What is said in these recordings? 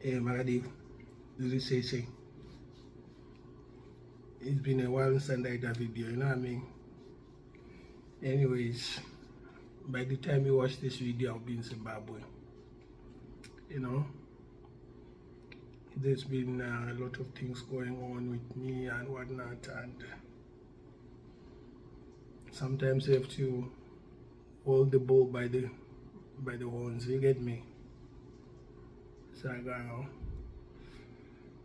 Magribhi, say. It's been a while since I did a video, you know what I mean? Anyways, by the time you watch this video, I'll be in Zimbabwe. You know, there's been a lot of things going on with me and whatnot, and sometimes you have to hold the bull by the horns. You get me? So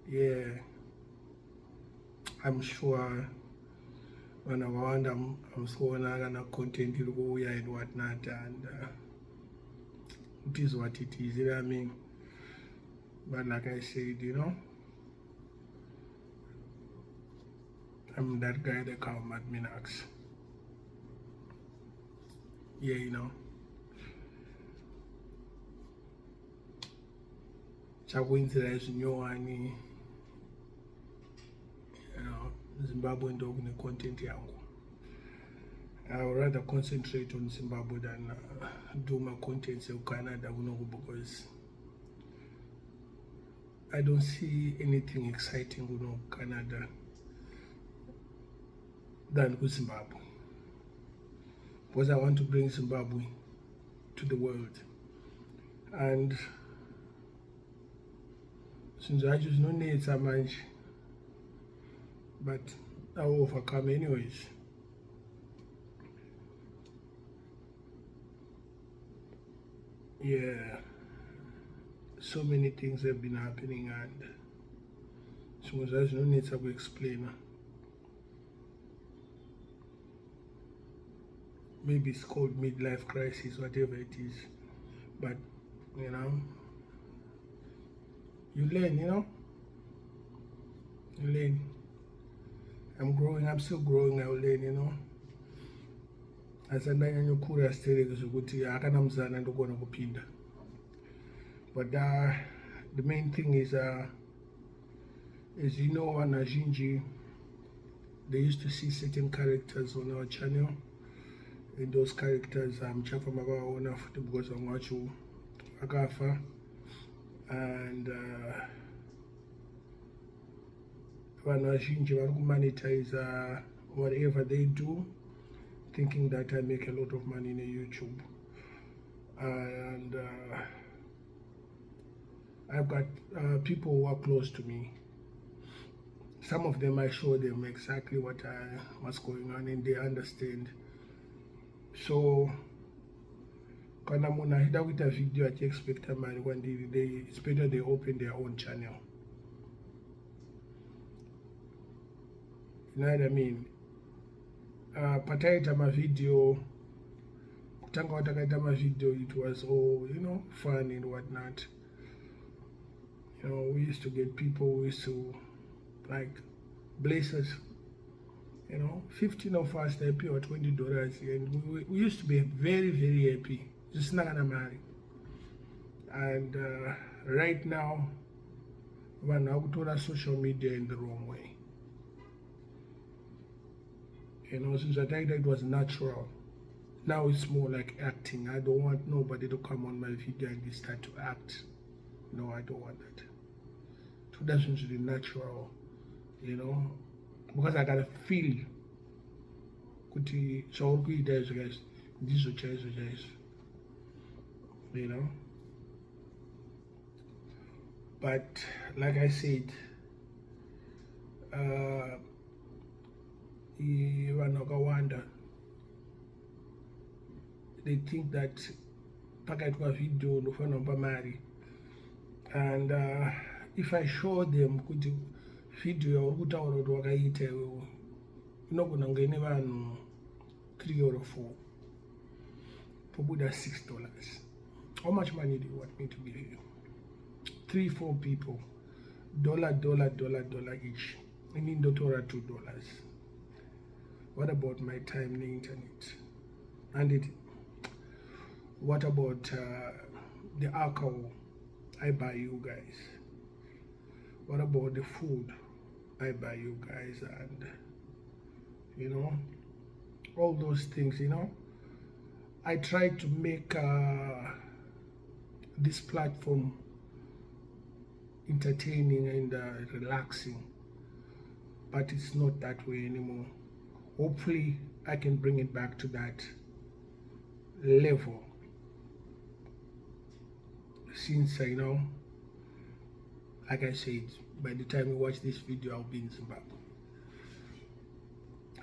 yeah, I'm sure when I want, I'm so gonna content and whatnot, and it is what it is. You know what I mean? But like I said, you know, I'm that guy that come at Minox. Yeah, you know. Chakwenzera zvinyowani, you know, Zimbabwe ndokune content yangu. I would rather concentrate on Zimbabwe than do my contents in Canada, because I don't see anything exciting in Canada than Zimbabwe. Because I want to bring Zimbabwe to the world. And since I just don't need so much, but I will overcome anyways. Yeah, so many things have been happening, and since I just don't need to explain. Maybe it's called midlife crisis, whatever it is, but you know, you learn, you know, you learn. I'm growing, I'm still growing, I'll learn, you know. As I know, Kuda still ukuthi akanamzana ndokona kupinda. But the main thing is you know, on Ajinji, they used to see certain characters on our channel. And those characters because I'm watching Gaffa and monetize whatever they do, thinking that I make a lot of money in YouTube. And I've got people who are close to me. Some of them I show them exactly what's going on, and they understand. So when I'm gonna hit with a video, I expect a man when it's better they open their own channel. You know what I mean? Pataita my video, it was all, you know, fun and whatnot. You know, we used to get people who used to like bless us. You know, 15 of us they pay or $20, and we used to be very, very happy. Just not gonna marry. And right now, we're now to social media in the wrong way. You know, since I think that was natural, now it's more like acting. I don't want nobody to come on my video and start to act. No, I don't want that. So that's usually natural, you know. Because I gotta feel kuti guys, you know. But like I said, they think that pakati video nofana marry, and if I show them kuti video yauri kutaura kuti wakaita iwewe inogona kunge ine vanhu 3 or 4 pobuda $6. How much money do you want me to give you? 3-4 people, $1 each. I need $2. What about my time on the internet? And what about the alcohol I buy you guys? What about the food I buy you guys? And you know, all those things, you know. I try to make this platform entertaining and relaxing, but it's not that way anymore. Hopefully I can bring it back to that level, since you know, like I said, by the time you watch this video I'll be in Zimbabwe,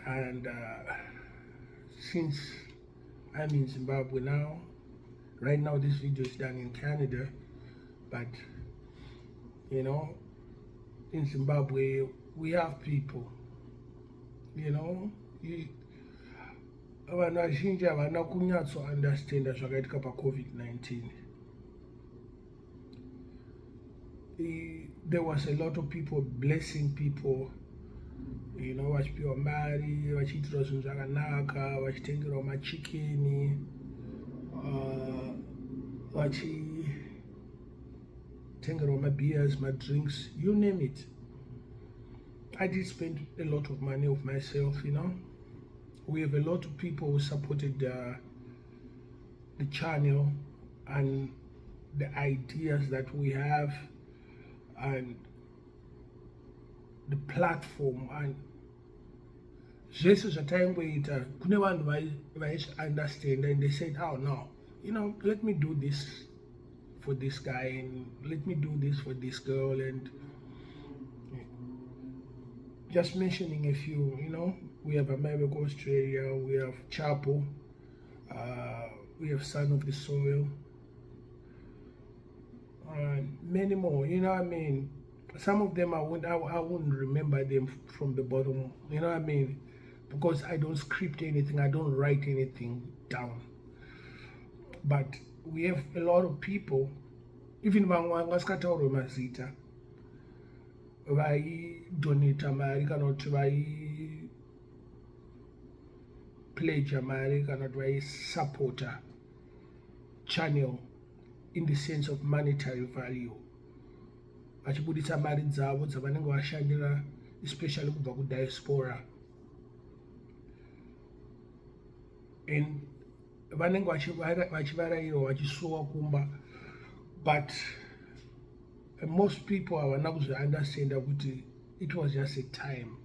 and since I'm in Zimbabwe now, right now this video is done in Canada, but you know, in Zimbabwe we have people, you know, vanhu vazhinji havana kunyatso understanda zvakaitika pa-COVID-19. There was a lot of people blessing people, you know, vachipiwa mari, vachiitirwa zvinhu zvakanaka, vachitengerwa machikeni, vachitengerwa mabeers, madrinks, you name it. I did spend a lot of money of myself, you know. We have a lot of people who supported the channel and the ideas that we have and the platform, and zvese zvataimboita kune vanhu understand, and they said, oh no, you know, let me do this for this guy and let me do this for this girl, and just mentioning a few, you know, we have America, Australia, we have Chapo, we have Son of the Soil, and many more, you know what I mean. Some of them I wouldn't remember them from the bottom, you know what I mean, because I don't script anything, I don't write anything down. But we have a lot of people, even vangaskataurwa mazita, vaidonata mari kana kuti vaipledge mari kana kuti vaisupporta channel in the sense of monetary value, vachibudisa mari dzavo dzavanenge vashandira, especially kubva kudiaspora, and vanenge vachivarayirwa vachisuwa kumba, but most people havana kuzviunderstanda kuti it was just a time,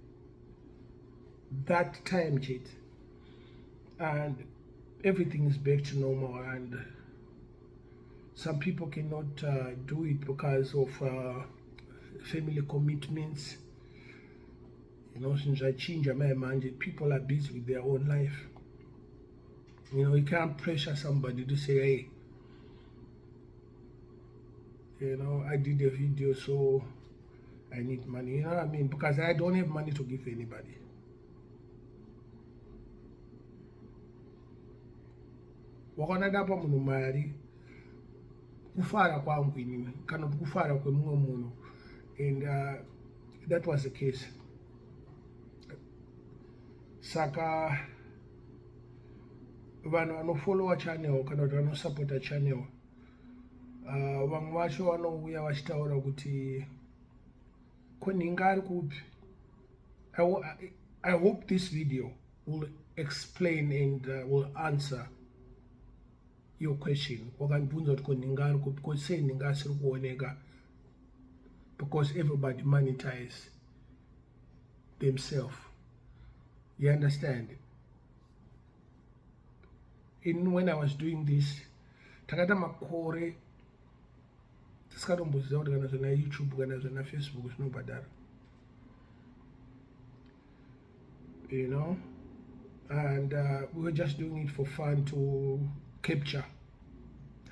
that time chete, and everything is back to normal, and some people cannot do it because of family commitments, you know, since I change my mind, people are busy with their own life. You know, you can't pressure somebody to say, hey, you know, I did a video so I need money, you know what I mean, because I don't have money to give anybody. Wakanadapa munhu mari kufara kwangu inini kana kufara kwemumwe munhu, and that was the case. Saka vanhu vanofollowa channel kana kuti vanosupporta channel, vamwe vacho vanouya vachitaura kuti ko ninga ari kupi. I hope this video will explain and will answer your question. Wakandibvunza kuti ko ninga ari kupi, ko sei ninga asiri kuoneka, because everybody monetize themselves, you understand. Even when I was doing this, takata makore tisikatombozviziva kuti kana zvona YouTube kana zvona Facebook zvinobhadhara, you know, and we were just doing it for fun to capture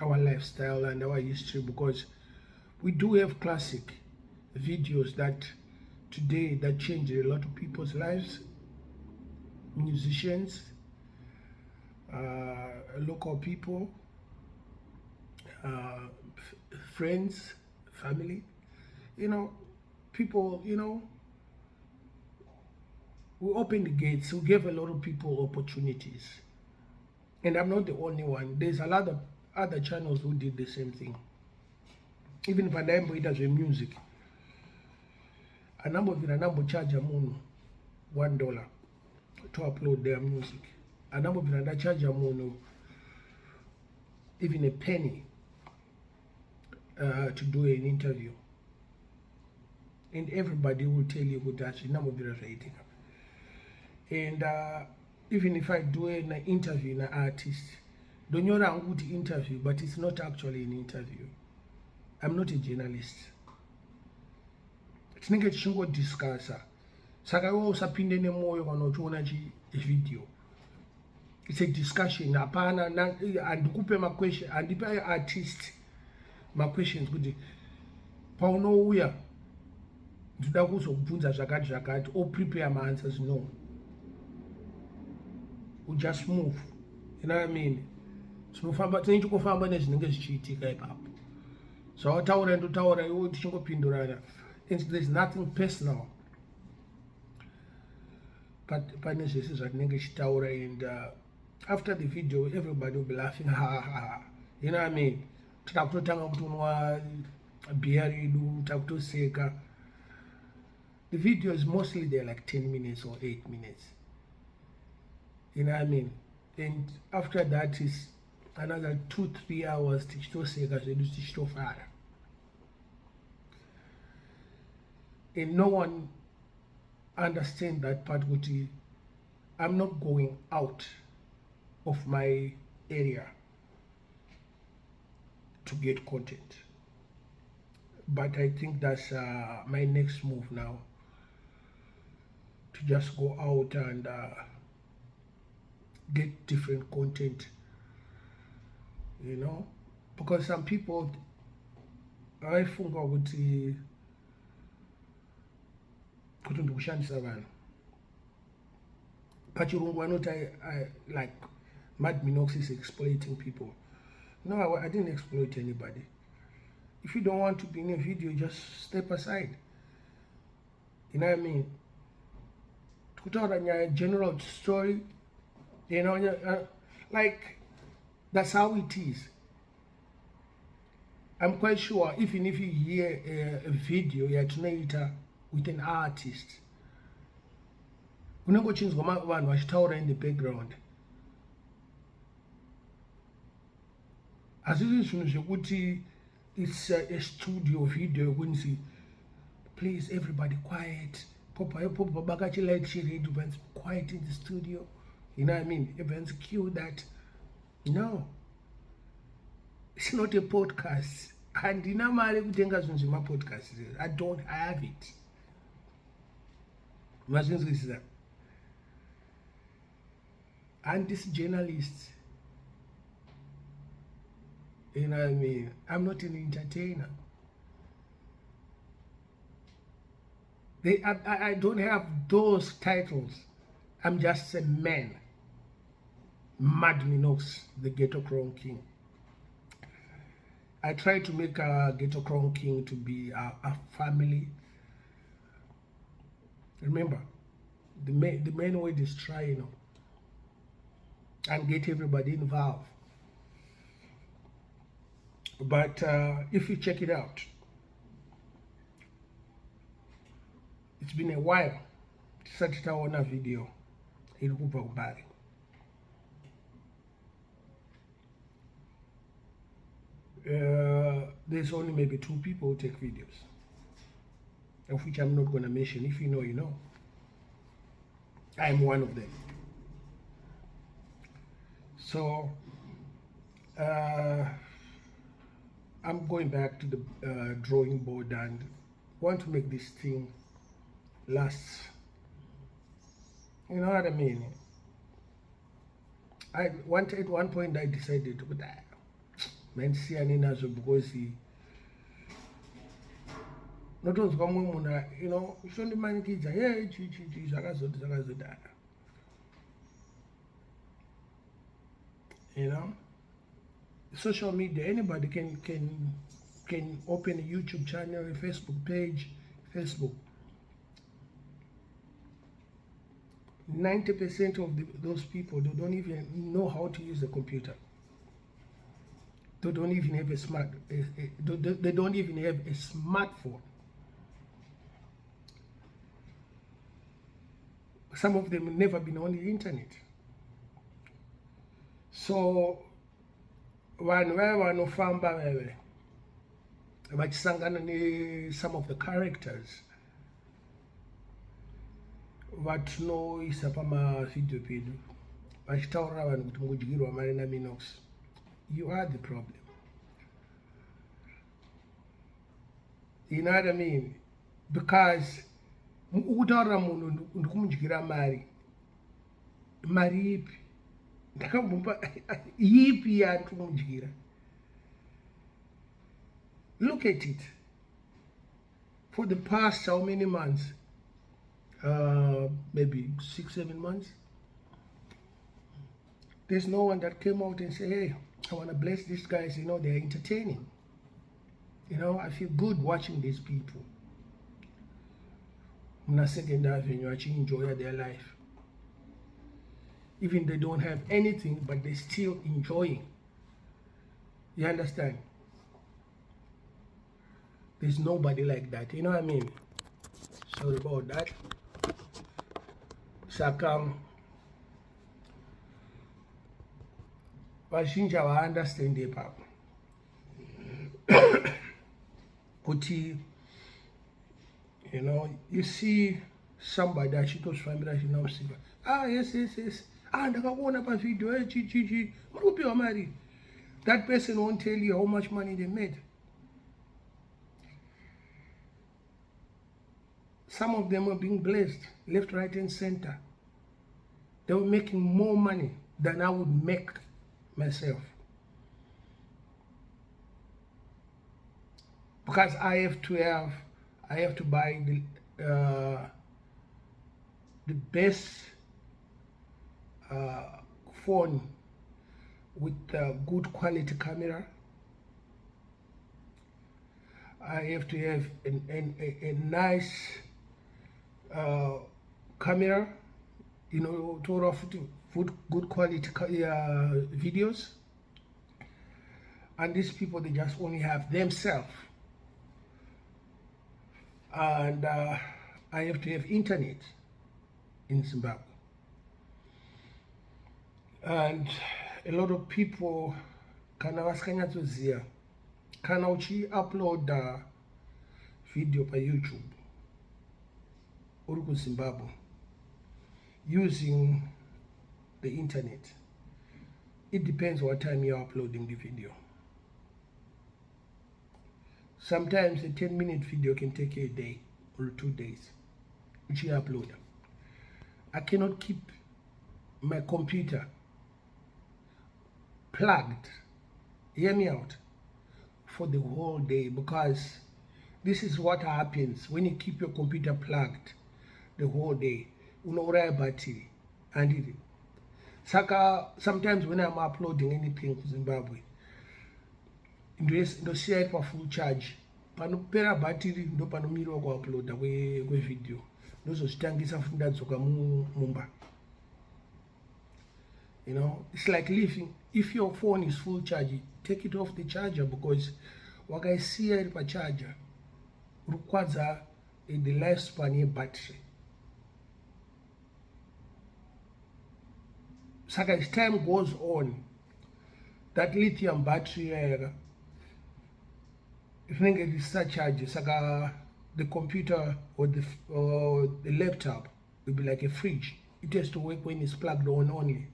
our lifestyle and our history, because we do have classic videos that today that changed a lot of people's lives, musicians, local people, friends, family, you know, people, you know, we opened the gates, we gave a lot of people opportunities. And I'm not the only one. There's a lot of other channels who did the same thing. Even Pandamboita as a music. A number of them charge a moon $1 to upload their music. A number of them charge a moon even a penny to do an interview. and everybody will tell you that zvinambobvira zvaitika. And even if I do an interview in an artist, don't know I'm good interview, but it's not actually an interview. I'm not a journalist. Tinenge tichingodiscussa. Saka iwe usapinde nemoyo kana uchiona video. It's a discussion. Hapana andikupe maquestion, andipe artist questions kuti paunouya ndoda kuzokubvunza zvakati or prepare my answers. No. We just move. You know what I mean? Tinechikufamba nezvinenge zvichiitika ipapo. So taura iwe tichingopindurana. There's nothing personal. But pane zvese zvatinenge tichitaura, and after the video everybody will be laughing, ha ha. You know what I mean? Takutotanga kutonwa beer redu, takutoseka. The video is mostly there like 10 minutes or 8 minutes. You know what I mean? And after that is another 2-3 hours tichitoseka zvedu tichitofara. And no one understand that part. I'm not going out of my area to get content, but I think that's my next move now, to just go out and get different content, you know, because some people vaifunga kuti ndikushandisa vanhu. Pachirungu vanoti like Minox is exploiting people. No, I didn't exploit anybody. If you don't want to be in a video, just step aside. You know what I mean? Kutaura Nyaya general story, you know, like that's how it is. I'm quite sure even if you hear a video yatinoita with an artist, unongochinzwa vanhu vachitaura in the background. Hazvisi zvinhu zvekuti it's a studio video yokunzi please everybody quiet, popa bakachilight chiredu but quiet in the studio. You know what I mean? Events cue that. No, it's not a podcast. Handina mari kutenga zvinhu zvemapodcast. I don't have it. Mazvinzwisisa. And this journalist, you know what I mean? I'm not an entertainer. I don't have those titles. I'm just a man. Mad Minox, the Ghetto Crown King. I try to make a Ghetto Crown King to be a family. Remember, the main way is try, you know, and get everybody involved. But if you check it out, it's been a while since I on a video in Zimbabwe. There's only maybe 2 people who take videos, of which I'm not going to mention. If you know, you know. I'm one of them. So I'm going back to the drawing board and want to make this thing last. You know what I mean? At one point I decided to because not only come, you know, show the man kids, you know, social media, anybody can open a YouTube channel, a Facebook page, Facebook. 90% of those people, they don't even know how to use a computer. They don't even have they don't even have a smartphone. Some of them have never been on the internet. So when some of the characters vatinoisa pamavidhio pedu vachitaurira vanhu kuti mukudyirwa mari naMinox. You are the problem. You know what I mean? Because ukutaurira munhu ndikumudyira mari ipi ndakambopa ipi yandikumudyira. Look at it. For the past how many months? Maybe 6-7 months. There's no one that came out and said, hey, I want to bless these guys, you know, they're entertaining. You know, I feel good watching these people. On a Second Avenue, actually enjoy their life. Even they don't have anything, but they're still enjoying. You understand? There's nobody like that, you know what I mean? Sorry about that. Sheckom. Vazhinji understand ipapo kuti, you know, you see somebody achitozvifambira achinausika, yes, ndakakuona pavidhio chichi muri kupiwa mari. That person won't tell you how much money they made. Some of them were being blessed left, right, and center. They were making more money than I would make myself. Because I have to buy the best phone with good quality camera. I have to have a nice camera, you know, to good quality videos. And these people, they just only have themselves. And I have to have internet in Zimbabwe. And a lot of people kana vasikanyatsoziva kana uchi-upload video pa YouTube uri kuZimbabwe using the internet. It depends what time you're uploading the video. Sometimes a 10-minute video can take a day or 2 days, which you upload. I cannot keep my computer plugged, hear me out, for the whole day, because this is what happens when you keep your computer plugged the whole day. Unouraya battery. And Saka, sometimes when I'm uploading anything to Zimbabwe, ndosiya iri pa full charge, panopera battery ndo panomiriwa kuuploada kwevideo, ndozozvitangisa futi ndadzoka mumba. You know, it's like leaving. If your phone is full charge, take it off the charger, because wakaisiya iri pa charger rukwadza the lifespan yebattery. Saka as time goes on, that lithium battery if you get this charge, saka the computer or the laptop will be like a fridge. It has to work when it's plugged on only.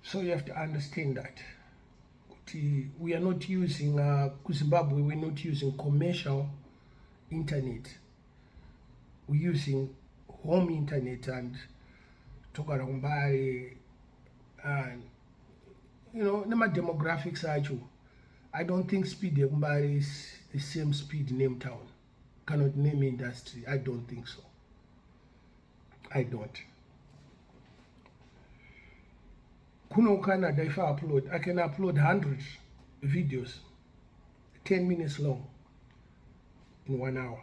So you have to understand that we are not using Zimbabwe. We're not using commercial internet. We're using home internet and Tokarambai, and you know, nama demographics acho. I don't think speed is the same speed name town. Cannot name industry. I don't think so. I don't. Kuno Canada, if I upload, I can upload 100 videos, 10 minutes long, in 1 hour,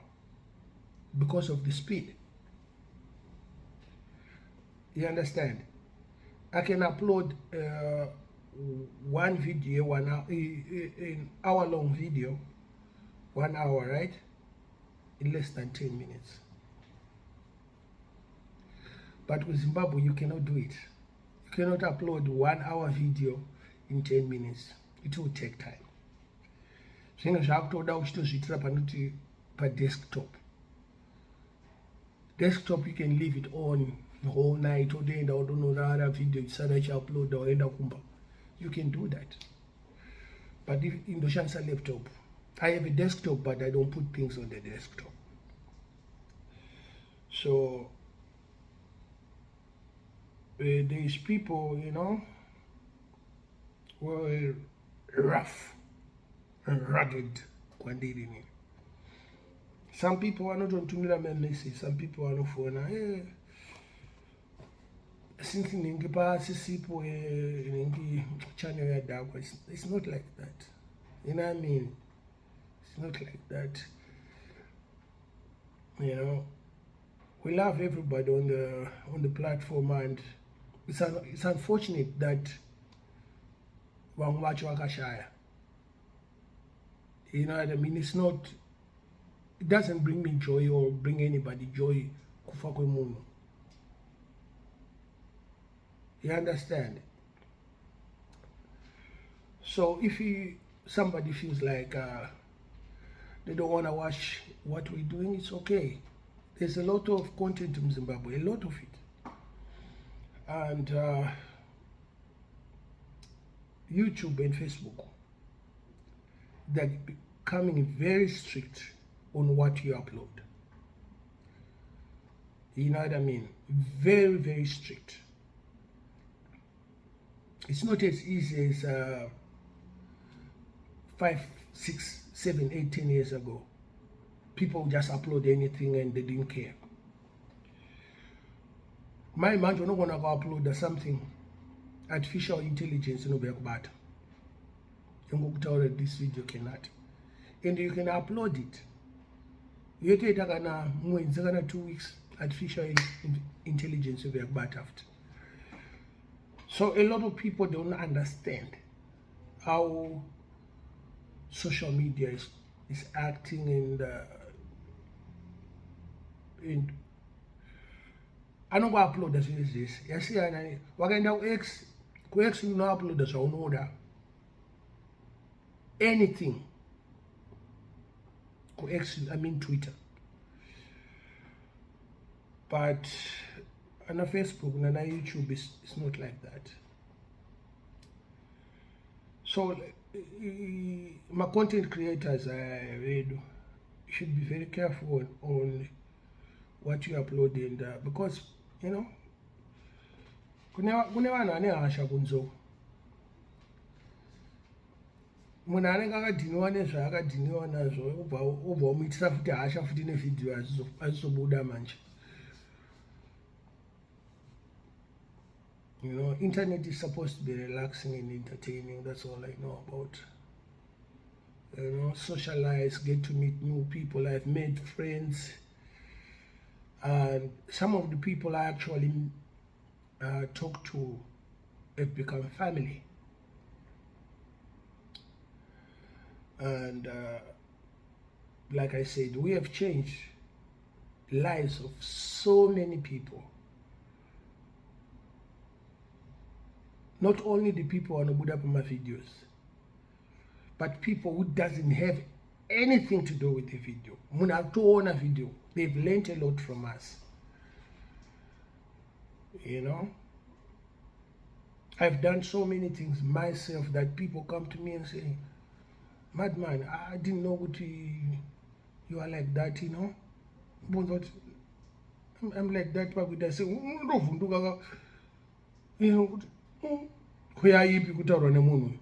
because of the speed. You understand? I can upload one video, 1 hour, an hour-long video, 1 hour, right? In less than 10 minutes. But with Zimbabwe, you cannot do it. You cannot upload 1 hour video in 10 minutes. It will take time. Zvinhu zvakutoda uchitozviitira panoti pa desktop. desktop you can leave it on the whole night, or then I don't know the other video you upload or end up. You can do that. But if in the chance laptop, I have a desktop, but I don't put things on the desktop. So these people, you know, were rough and rugged. Some people are not on Tumila message, some people are not for now. Since in channel, it's not like that. You know what I mean? It's not like that. You know, we love everybody on the platform, and it's unfortunate that one watch wakashaya. You know what I mean? It's not. It doesn't bring me joy or bring anybody joy. Kufa kwe munhu. You understand? So if somebody feels like they don't want to watch what we're doing, it's okay. There's a lot of content in Zimbabwe, a lot of it. And YouTube and Facebook, they're becoming very strict on what you upload. You know what I mean? Very, very strict. It's not as easy as 5, 6, 7, 8, 10 years ago. People just upload anything and they didn't care. My man, you're not gonna go upload something. Artificial intelligence, no be about. You go tell that this video cannot, and you can upload it. You take it 2 weeks. Artificial intelligence will be about after. So a lot of people don't understand how social media is acting in I don't go upload this. Yes, I can now X you know upload this or order anything. X, I mean Twitter. But on Facebook and on YouTube, it's not like that. So my content creators, I read, should be very careful on what you upload, and because you know, when I got dinner, I got dinner over me stuff to Asha for dinner video as so Buddha manch. You know, internet is supposed to be relaxing and entertaining. That's all I know about. You know, socialize, get to meet new people. I've made friends, and some of the people I actually talk to have become family. And like I said, we have changed lives of so many people. Not only the people on the Buddha my videos, but people who doesn't have anything to do with the video. Muna video, they've learned a lot from us. You know, I've done so many things myself that people come to me and say, "Madman, I didn't know what you are like that, you know." But I'm like that, but they say, you know. Kuyayipi kutaurwa nemunhu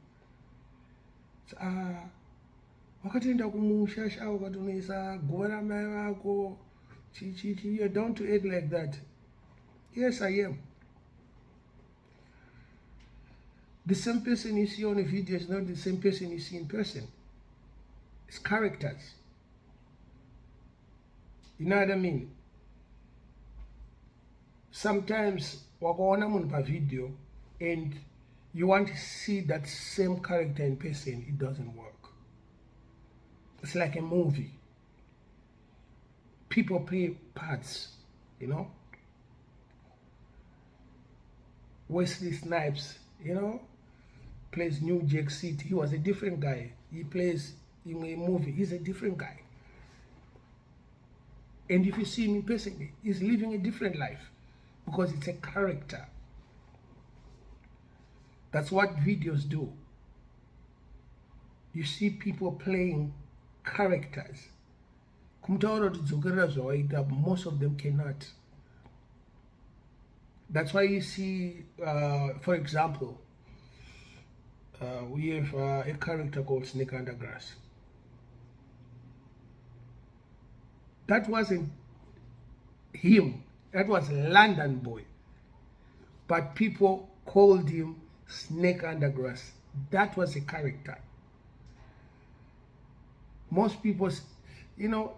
wakatoenda kumushasha wakatonoisa guva ramai vako chichichi. You're down to act like that. Yes, I am. The same person you see on a video is not the same person you see in person. It's characters. You know what I mean? Sometimes wakaona munhu pavideo and you want to see that same character in person, it doesn't work. It's like a movie. People play parts, you know. Wesley Snipes, you know, plays New Jack City. He was a different guy. He plays in a movie. He's a different guy. And if you see him in person, he's living a different life because it's a character. That's what videos do. You see people playing characters. Most of them cannot. That's why you see, for example, we have a character called Snake Under Grass. That wasn't him. That was London Boy. But people called him Snake Under Grass. That was a character. Most people, you know,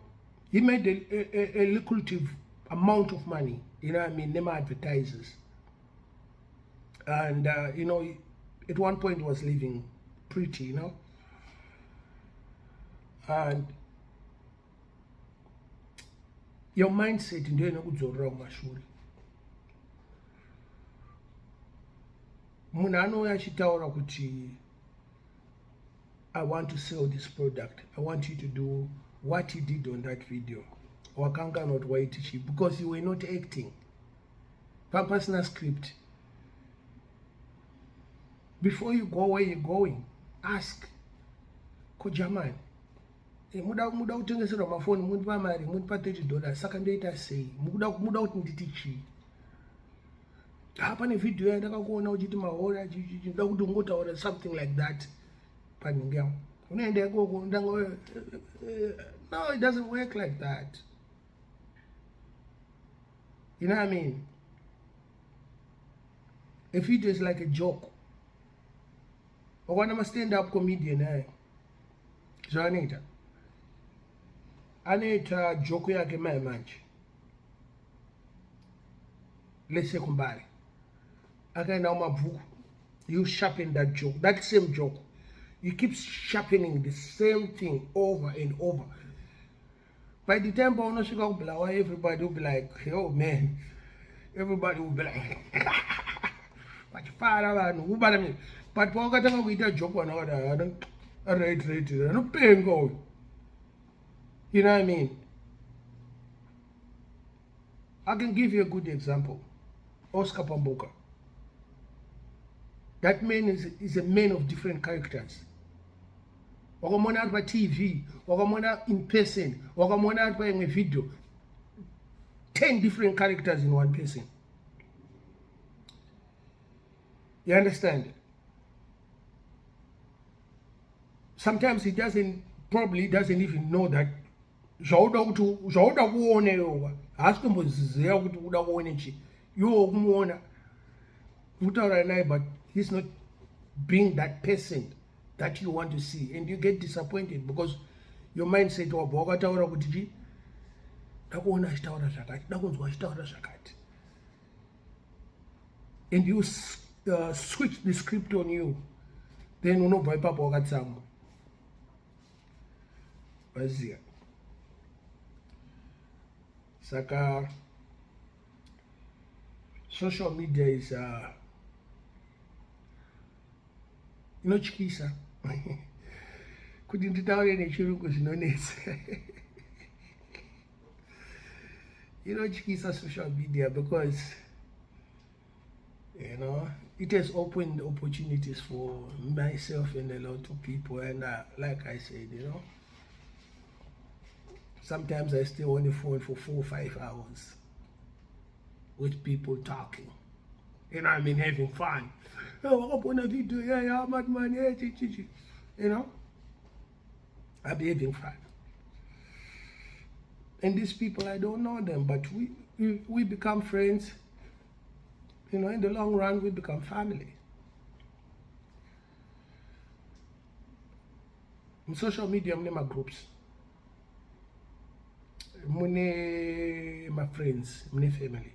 he made a lucrative amount of money. You know what I mean? Name advertisers. And, you know, at one point he was living pretty, you know. And your mindset in doing kudzorora kumashuri. Munhu anouya achitaura kuti I want to sell this product. I want you to do what you did on that video. Wakanga not white sheep because you were not acting. Personal script. Before you go where you're going, ask. Kojaman. Muda utengesera mafoni mundu pamari mundu pa $30 saka ndoita sei muda kuti nditi chi hapa ne video ya ndakakuona uchiti mahora ndoda kuti ungotaura something like that paningam unoenda koko ndango no, it doesn't work like that. You know what I mean? A video is like a joke. But when I'm a stand-up comedian, so Anita joke yake manje. Let's say kumbari. Akaenda umabhuku. You sharpen that joke, that same joke. You keep sharpening the same thing over and over. By the time everybody will be like, oh man, everybody will be like, but wakatanga kuita joke wanawada reiterated anopengo. You know what I mean? I can give you a good example. Oscar Pamboka. That man is a man of different characters. Wakamona by TV, wakamona in person, wakamona by a video. 10 different characters in one person. You understand? Sometimes he probably doesn't even know that. Zvauda kuonewa hasi kumboziya kuti uda kuone chi iwo kumuona kutaura naye, but he's not being that person that you want to see, and you get disappointed because your mindset wabva wakataura kuti chi ndakuona achitaura zvakati, ndakunzwa achitaura zvakati, and you switch the script on you, then unobva ipapo wakatsamwa. Waziya. Saka social media is inotyisa kuti nditaure nechirungu zvinonetsa. Inotyisa social media because you know it has opened opportunities for myself and a lot of people, and like I said, you know, sometimes I stay on the phone for 4 or 5 hours with people talking. You know, I mean, having fun. Oh, up on a video, yeah, madman, yeah, you know, I'll be having fun. And these people, I don't know them, but we become friends. You know, in the long run, we become family. In social media, I'm my groups. My friends, my family.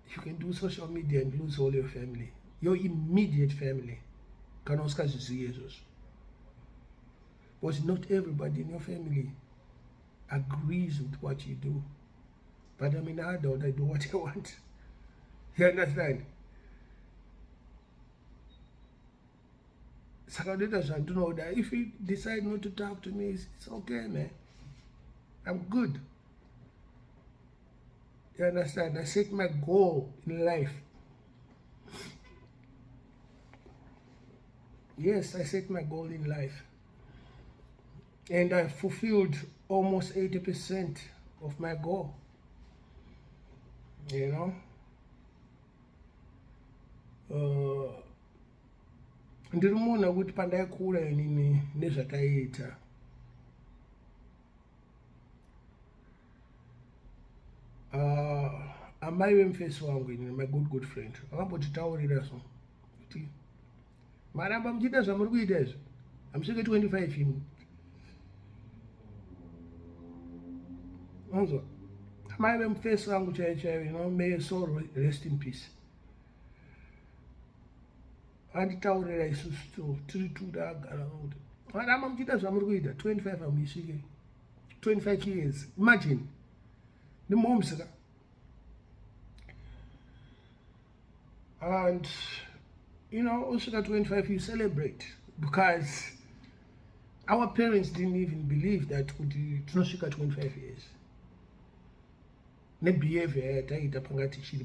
You can do social media and lose all your family. Your immediate family can also see Jesus. But not everybody in your family agrees with what you do. But I'm an adult, I do what I want. You understand? So I don't know that if you decide not to talk to me, it's okay, man. I'm good. You understand? I set my goal in life. Yes, I set my goal in life. And I fulfilled almost 80% of my goal. You know? Ndiri munhu kuti pandaikura inini nezvataita amai vemufesi wangu inini, my good friend, vakambotitaurira so kuti maramba muchiita zvamuri kuita izvi, hamusvike 25 imi. Unzwa, amai vemufesi wangu chaivo, you know, may your soul rest in peace. Anditaurira isusu tiri tudagara kuti maramba muchiita zvamuri kuita 25 hamuisvike 25 years. Imagine nimomsika. And you know, also at 25 you celebrate, because our parents didn't even believe that tinosvika 25 years. Nebehavior yataita panga tichiri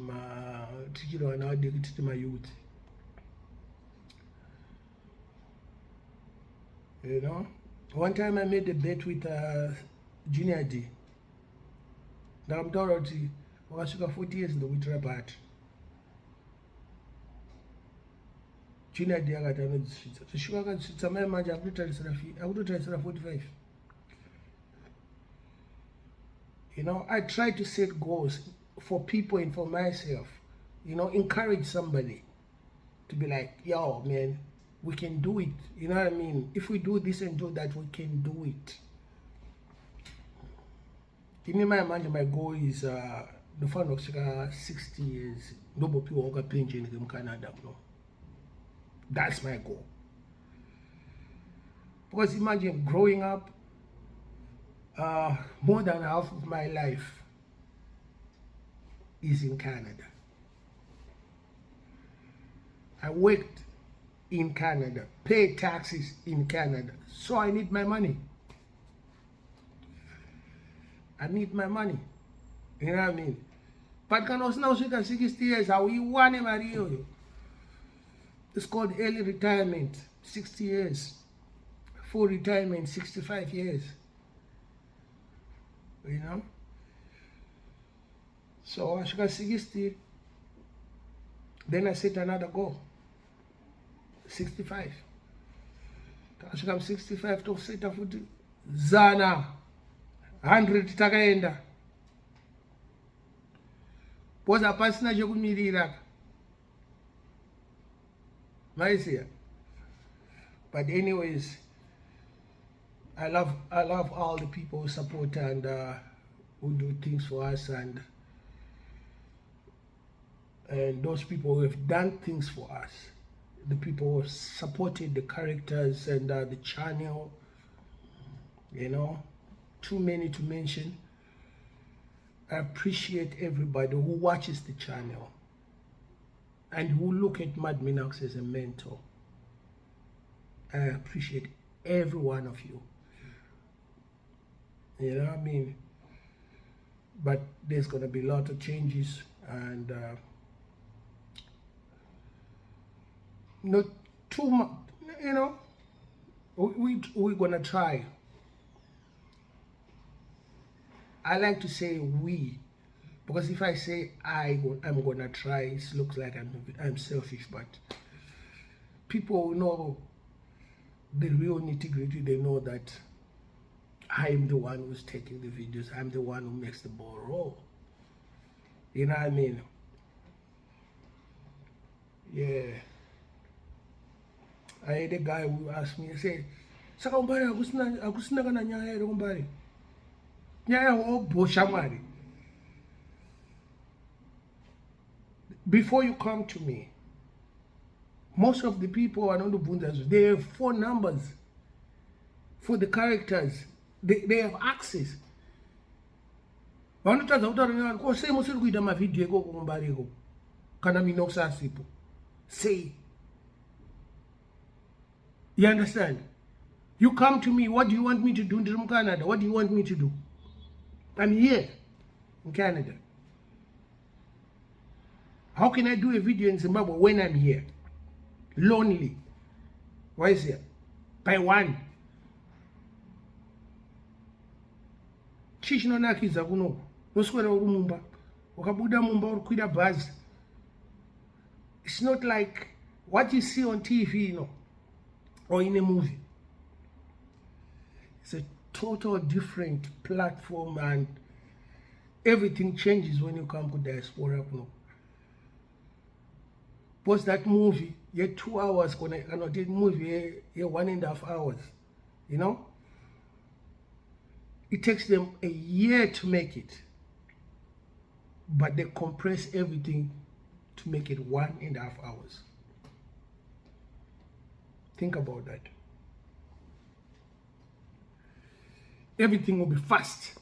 vana vadiki tiri mayouth. You know, one time I made a bet with Junior D. Ndakamutaura kuti wakasvika 40 years ndokuitira bhat. Junior D akati anodzisvitsa. Zvishuka akadzisvitsa mai manje akutotarisira 45. You know, I try to set goals for people and for myself. You know, encourage somebody to be like, yo, man, we can do it. You know what I mean? If we do this and do that, we can do it. In my mind, my goal is the fund of 60 years. Nobody people walk a pension in Canada. No, that's my goal. Because imagine growing up, more than half of my life is in Canada. I worked in Canada, pay taxes in Canada, so I need my money. I need my money. You know what I mean? But can also now 60 years, how you want it? It's called early retirement, 60 years. Full retirement, 65 years. You know? So I got 60. Then I set another goal. 65. I'm 65 to set a foot. Zana 100 takaenda. Poza pasina chokumirira. Maisiya. But anyways, I love all the people who support and who do things for us, and those people who have done things for us. The people who supported the characters and the channel, you know, too many to mention. I appreciate everybody who watches the channel and who look at Mad Minox as a mentor. I appreciate every one of you. You know what I mean? But there's going to be a lot of changes, and not too much, you know. We're gonna try. I like to say we, because if I say I'm gonna try, it looks like I'm selfish. But people who know the real nitty-gritty, they know that I'm the one who's taking the videos. I'm the one who makes the ball roll. You know what I mean? Yeah. I had a guy who asked me, he said, Saka umbari, akusina kana Nyaya ere umbari. Nyaya wobosha mwari. Before you come to me, most of the people are not the they have phone numbers for the characters. They have access. Vanotadza kutaura ko sei musiri kuita mavidhiyo ekoko kumbariko kana Minox asipo. Say. You understand? You come to me, what do you want me to do in Canada? What do you want me to do? I'm here in Canada. How can I do a video in Zimbabwe when I'm here? Lonely. Why is here? By one. Chichinonakidza kuno. Noswera uri mumba. Ukabuda mumba uri kuida bhazi. It's not like what you see on TV, you know, or in a movie. It's a total different platform, and everything changes when you come to diaspora. You know. Post that movie, you 2 hours, cannot take movie, you 1.5 hours. You know? It takes them a year to make it. But they compress everything to make it 1.5 hours. Think about that. Everything will be fast.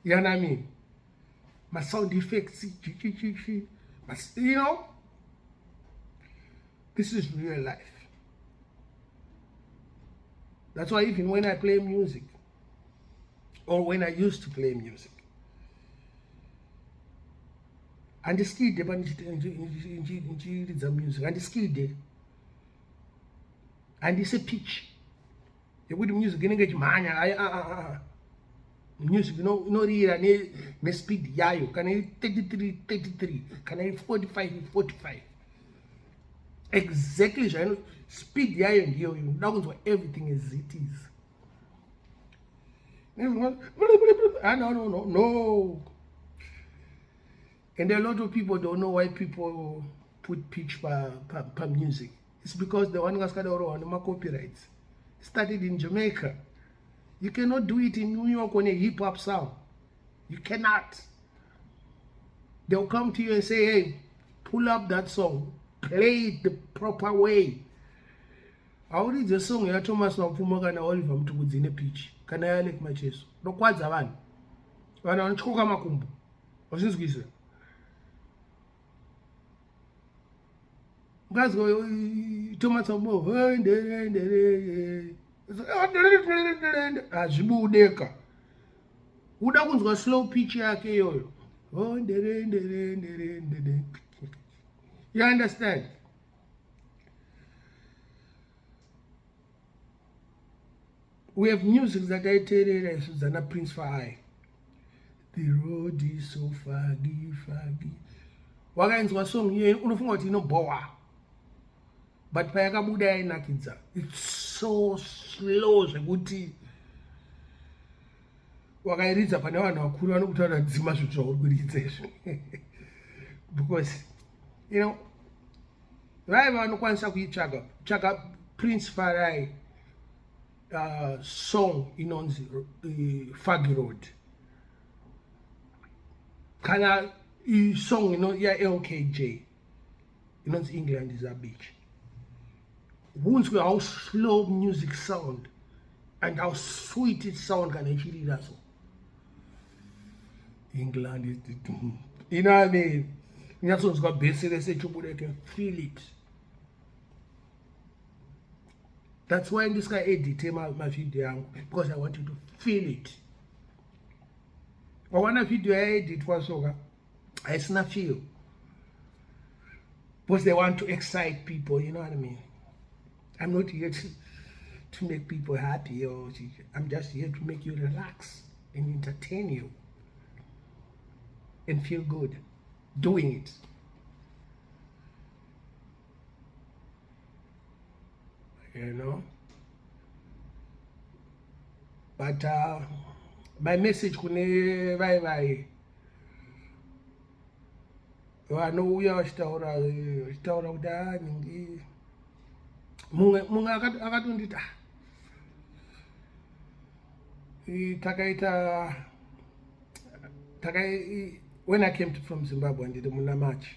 You know what I mean? My sound effects, you know? This is real life. That's why even when I play music, or when I used to play music, and the skill day, music, and the skill day, and it's a pitch. You with the music, you get mania. Music, you know, the speed, yayo. Can I 33? Can I 45? Exactly, you know, speed, yayo, and yo, that's what everything is. It is. No. And a lot of people don't know why people put pitch per music. It's because the one got on the copyrights. Started in Jamaica. You cannot do it in New York on a hip hop sound. You cannot. They'll come to you and say, hey, pull up that song. Play it the proper way. I already the song ya Thomas na Mpumoka na Oliver mtukudzi ne pitch. Kana yale kumacheso. Nokwadza vanhu. Vanhu vanochoka makumbo. Wasinzwisa. Guys go Thomas Mbo. Azibudeka. Uda kunzwa slow pitch yake yoyo. You understand? We have music that I tell you, Susanna Prince for I. The road is so faggy. Wakainzwa song here, unofunga kuti inobowa. But payakabuda yainakidza. It's so slow zvekuti wakairidza pane vanhu vakuru vanokutaura dzima zvitsva uri kuridza izvo. Because, you know, vaiva vanokwanisa kuitsvaga Prince Farai song inonzi Faggy Road. Kana song LKJ inonzi England is a beach. Hunzwe how slow music sound and how sweet it sound kana ichirira so. England is the, you know what I mean? Nyatsonzwa bese rese chubude can feel it. That's why this guy edit my video, because I want you to feel it. But when a video I edit was over, I not feel. Because they want to excite people, you know what I mean? I'm not here to make people happy, or I'm just here to make you relax and entertain you and feel good doing it. You know, but my message kune vai vanouya vachitaura kuti ningi mumwe akatondita when I came from Zimbabwe, I did March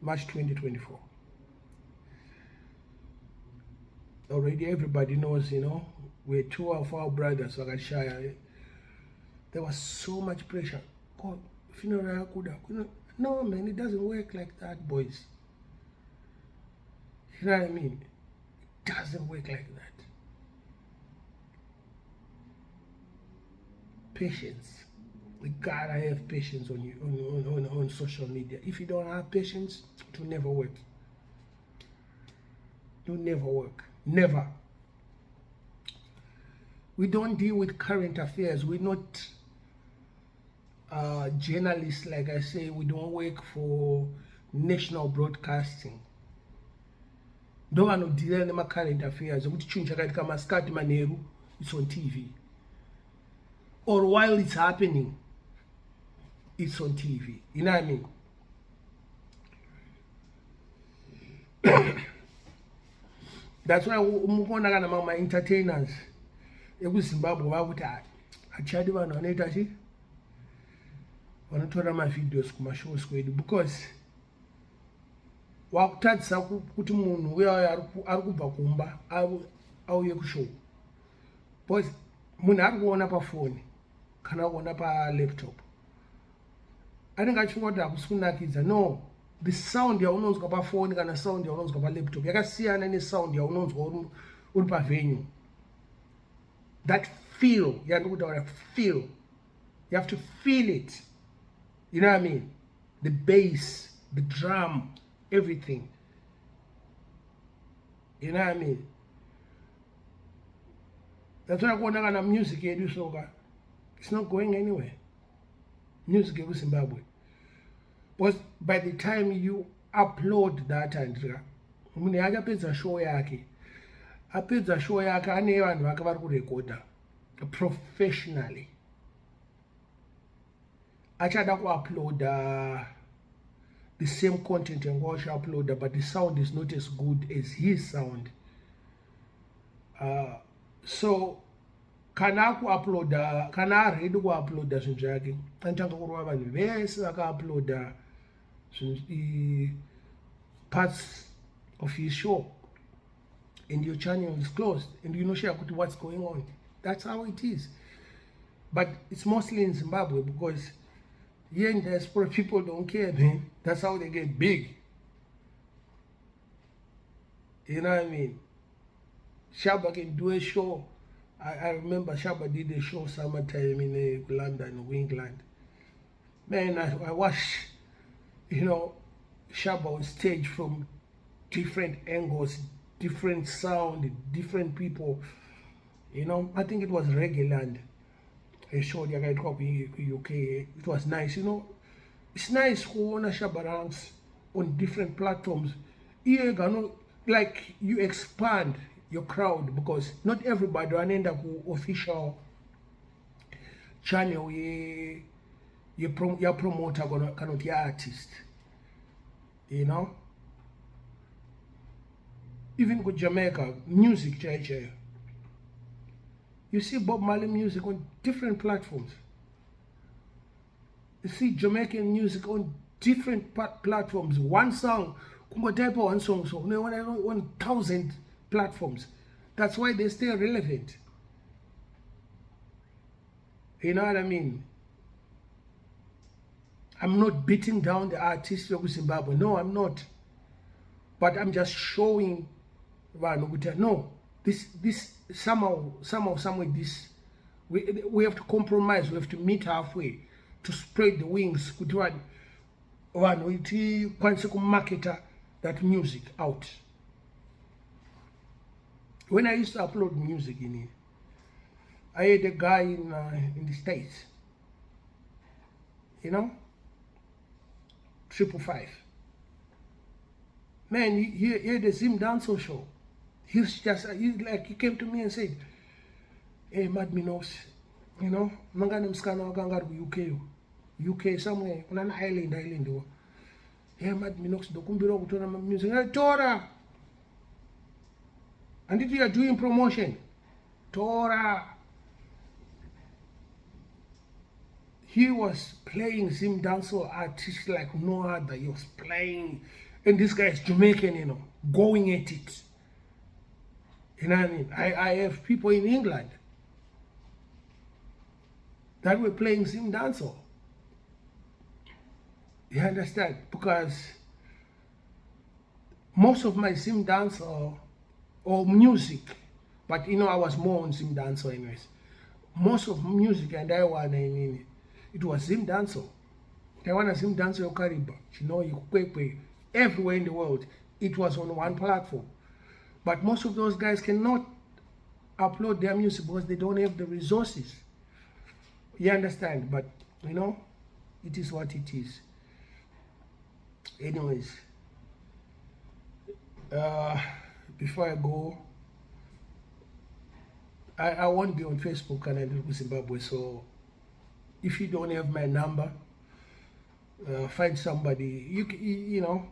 2024. Already everybody knows, you know, we're two of our brothers. There was so much pressure. God, funeral Kuda. No, man, it doesn't work like that, boys. You know what I mean? It doesn't work like that. patience. We gotta have patience on social media. If you don't have patience, it will never work. It will never work. Never. We don't deal with current affairs. We're not journalists, like I say. We don't work for national broadcasting. Don't want to deal with current affairs. It's on TV. Or while it's happening, it's on TV. You know what I mean? That's why my entertainers in Zimbabwe achadi vanhu vanoita chi vanotora mavideos kumashows kwedu because wakutadzisa kuti munhu uya ari kubva kumba auye kushow because munhu ari kuona pafoni kana kuona palaptop anenge achifunga kuti hakusi kunakidza. No, the sound yaunonzwa pafoni kana sound yaunonzwa palaptop yakasiyana nesound yaunonzwa uri pavenue. That feel, you have to feel. You have to feel it. You know what I mean? The bass, the drum, everything. You know what I mean? That's why I go down music here, it's not going anywhere. Music in Zimbabwe. But by the time you upload that, and I apedza show yake ane vanhu vake vari kurekodha professionally. Achada kuuploada the same content and watch uploader, but the sound is not as good as his sound. So kana kuuploada, kana ready kuuploada zvinhu zvake anotanga kurova vanhu vese vakauploada parts of his show, and your channel is closed, and you know share what's going on. That's how it is. But it's mostly in Zimbabwe because here in diaspora people don't care, man. That's how they get big. You know what I mean? Shaba can do a show. I remember Shaba did a show summertime in London, England. Man, I watched, Shaba on stage from different angles, different sound, different people. I think it was Reggaeland. A show that I got in UK. It was nice, It's nice to own Shaba ranks on different platforms. Like you expand your crowd because not everybody will end up with official channel. Your promoter cannot your artist. Even with Jamaica, music, JJ. You see Bob Marley music on different platforms. You see Jamaican music on different platforms. One song, type one song, so 1,000 platforms. That's why they stay relevant. You know what I mean? I'm not beating down the artists of Zimbabwe. No, I'm not. But I'm just showing. No, this somehow this we have to compromise. We have to meet halfway to spread the wings. Market that music out. When I used to upload music in it, I had a guy in the States, 555. Man, he had a Zimdancehall show. He came to me and said, "Hey, Minox, mangane mskana wakanga ku UK somewhere on an island. Hey, Minox, dokumbira kutora music. Tora. And if you are doing promotion, Tora." He was playing Zimdancehall artists like no other. He was playing, and this guy is Jamaican, going at it. You know what I mean? I have people in England that were playing Zimdancehall. You understand? Because most of my Zimdancehall or music, but I was more on Zimdancehall anyways, most of music and I want it was Zimdancehall. I want Zimdancehall Kariba, you know, everywhere in the world. It was on one platform. But most of those guys cannot upload their music because they don't have the resources. You understand? But you know, it is what it is. Anyways, before I go, I won't be on Facebook and I live in Zimbabwe, so if you don't have my number, find somebody. You know,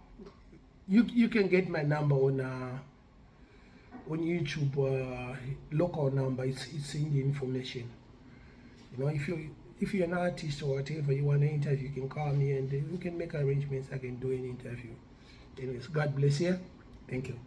you can get my number on YouTube, local number. It's in the information. You know, if you're an artist or whatever, you want to interview, you can call me and we can make arrangements. I can do an interview. Anyways, God bless you. Thank you.